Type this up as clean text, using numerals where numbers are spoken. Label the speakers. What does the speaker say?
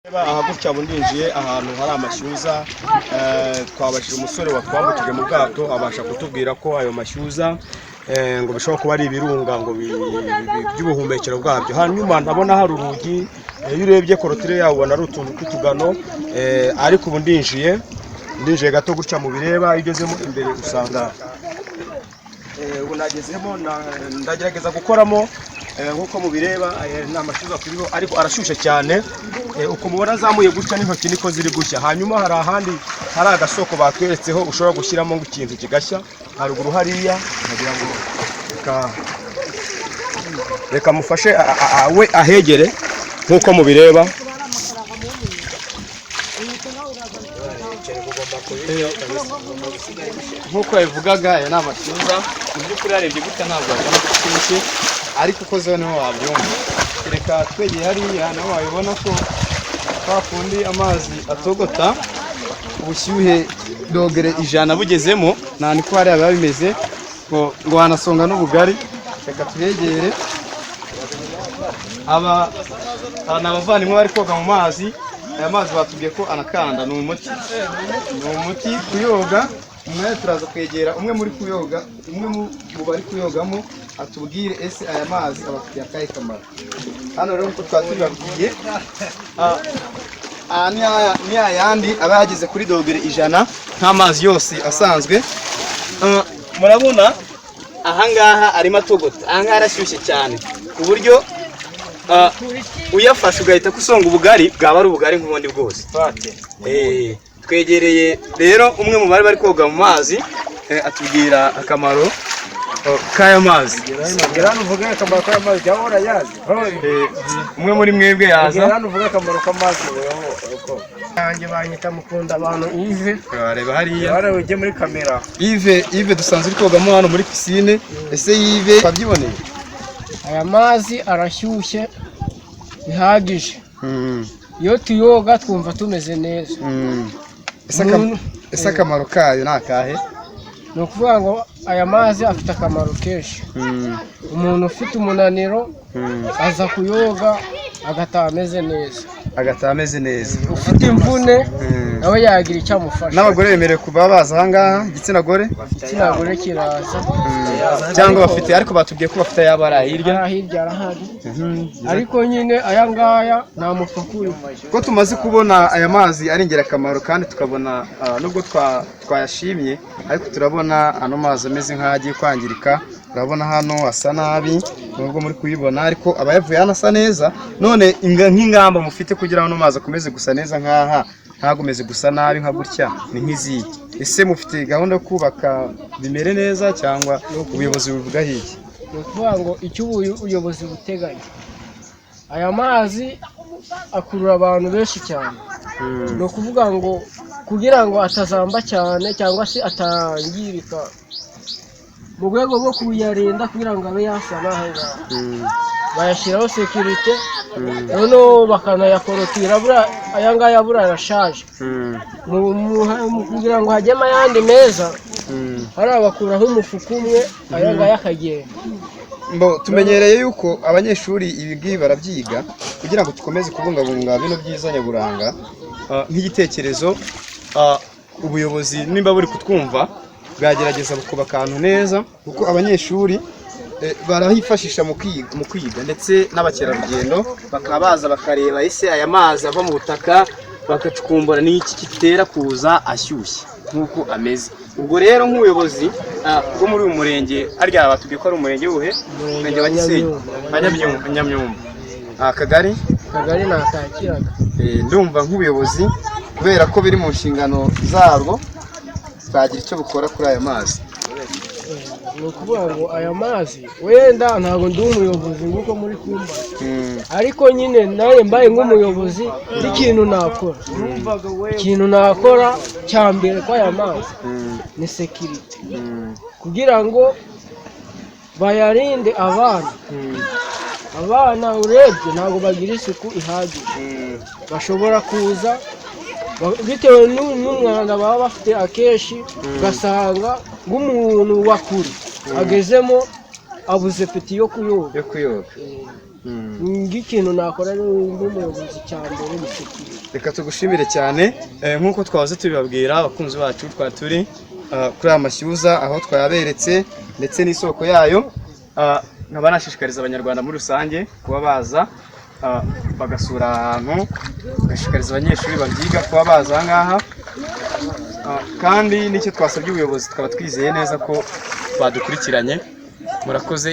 Speaker 1: Aha gutya bundinjiye ahantu hari amashyuza twabashije umusore watwambukije mu bwato abasha kutubwira ko ayo mashyuza ngo bishobora kuba ari ibirunga ngo by'ubuhumekero bwabyo. Hanyuma ndabona hari urugi, iyo urebye korotire yawo ubona ari utuntu tw'utugano, ariko ubu ndinjiye gato gutya mu bireba, iyo ugezemo imbere usanga ubu nagezemo ndagerageza gukoramo nkuko mubireba ni amashyuza kuriho, ariko arashyushye cyane. Uko mubona azamuye gutya n'intoki niko ziri gushya. Hanyuma hari ahandi hari agasoko batweretseho ushobora gushyiramo ngo ikintu kigashya haruguru hariya, nagira ngo reka mufashe we ahegere nkuko mubireba. Nkuko yabivugaga aya ni amashyuza, mu by'ukuri yarebye gutya ntabwo wabona ko ashyushye, ariko ukozeho niho wabyumva. Reka twegeye hariya naho wabibona ko kwa kundi amazi atogota ubushyuhe dogere 100 bugezemo, nta niko hariya biba bimeze ngo wanasonga n'ubugari. Reka twegere, aba ni abavandimwe bari koga mu mazi. Aya mazi batubwiye ko anakanda, ni umuti kuyoga. Umwe turaza kwegera umwe muri kuyoga, umwe mu bari kuyogamo atubwire ese aya mazi abafitiye akahe kamaro. Hano rero uko twatubabwiye ni ayandi aba yageze kuri dogere 100 nk'amazi yose asanzwe. Murabona ahangaha arimo atogota, ahangaha arashyushye cyane ku buryo uyafashe ugahita kusonga ubugari bwaba ari ubugari nk'ubundi bwose. Twegereye rero umwe mu bari koga mu mazi, atubwira akamaro k'aya mazi.
Speaker 2: Uvuga akamaro k'aya mazi cyangwa urayazi?
Speaker 1: Umwe muri mwebwe yaza.
Speaker 2: Uvuga akamaro k'amazi yanjye banyita mukunda abantu Yves.
Speaker 1: Reba hariya.
Speaker 2: Wara ujye muri kamera.
Speaker 1: Yves dusanzwe twogamo hano muri piscine. Ese Yves wabyiboneye?
Speaker 2: Aya mazi arashyushye bihagije. Iyo tuyoga twumva tumeze neza.
Speaker 1: Ese akamaro kayo ni akahe?
Speaker 2: Ni ukuvuga ngo aya mazi afite akamaro kenshi. Umuntu ufite umunaniro aza kuyoga agataha ameze neza. Ufite imvune nawe yagira icyo amufasha.
Speaker 1: N'abagore bemerewe kuba baza ahangaha, igitsina gore
Speaker 2: kiraza
Speaker 1: cyangwa bafite, ariko batubwiye ko bafite ayabara hirya
Speaker 2: arahari. Ariko nyine aya ngaya nta mupfa kuri
Speaker 1: ko tumaze kubona aya mazi ari ingirakamaro, kandi tukabona nubwo twayashimye, ariko turabona ano mazi ameze nk'agiye kwangirika. Urabona hano hasa nabi nubwo muri kuyibona, ariko abayavuye hano asa neza. None nk'ingamba mufite kugira ngo amazi akomeze gusa neza nk'aha, ntagomeze gusa nabi nka gutya, ni nk'iziyi? Ese mufite gahunda yo kubaka bimere neza cyangwa ubuyobozi buvuga hirya?
Speaker 2: Ni ukuvuga ngo icyo ubuyobozi buteganya, aya mazi akurura abantu benshi cyane. Ni ukuvuga ngo kugira ngo atazamba cyane cyangwa se atangirika, mu rwego rwo kuyarinda kugira ngo abe yasa n'ahangaha, bayashyiraho sekirite, noneho bakanayakorotira. Aya ngaya arashaje, kugira ngo hajyemo ayandi meza hari abakuraho umufuka umwe, aya ngaya akagenda.
Speaker 1: Tumenyereye yuko abanyeshuri ibi ngibi barabyiga kugira ngo dukomeze kubungabunga bino byiza nyaburanga. Nk'igitekerezo, ubuyobozi nimba buri kutwumva bwagerageza kubaka ahantu neza, kuko abanyeshuri barahifashisha mu kwiga, ndetse n'abakerarugendo bakaba baza bakareba ese aya mazi ava mu butaka, bakacukumbura n'iki kitera kuza ashyushye nk'uko ameze. Ubwo rero nk'ubuyobozi bwo muri uyu murenge, harya batubwiye ko ari umurenge wuhe? Umurenge wa Gisenyi, Nyamyumba. Akagari
Speaker 2: ni akakiraga.
Speaker 1: Ndumva nk'ubuyobozi, kubera ko biri mu nshingano zarwo, twagira icyo bukora kuri aya mazi.
Speaker 2: Ni ukuvuga ngo aya mazi, wenda ntabwo ndi umuyobozi nk'uko muri kumva, ariko nyine nawe mbaye nk'umuyobozi ikintu nakora cya mbere kwa aya mazi ni sekirite, kugira ngo bayarinde abana urebye ntabwo bagira isuku ihagije, bashobora kuza bitewe n'umwanda baba bafite akenshi, ugasanga nk'umuntu wakuru agezemo abuze peti yo kuyoga. ng'ikintu nakora n'umuyobozi cya mbere nicyo kintu.
Speaker 1: Reka tugushimire cyane nk'uko twahoze tubibabwira abakunzi bacu turi kuri aya mashyuza aho twayaberetse ndetse n'isoko yayo. Nkaba nashishikariza abanyarwanda muri rusange kuba baza bagasura ahantu, bagashishikariza abanyeshuri babyiga kuba baza aha ngaha, kandi n'icyo twasabye ubuyobozi tukaba twizeye neza ko badukurikiranye. Murakoze.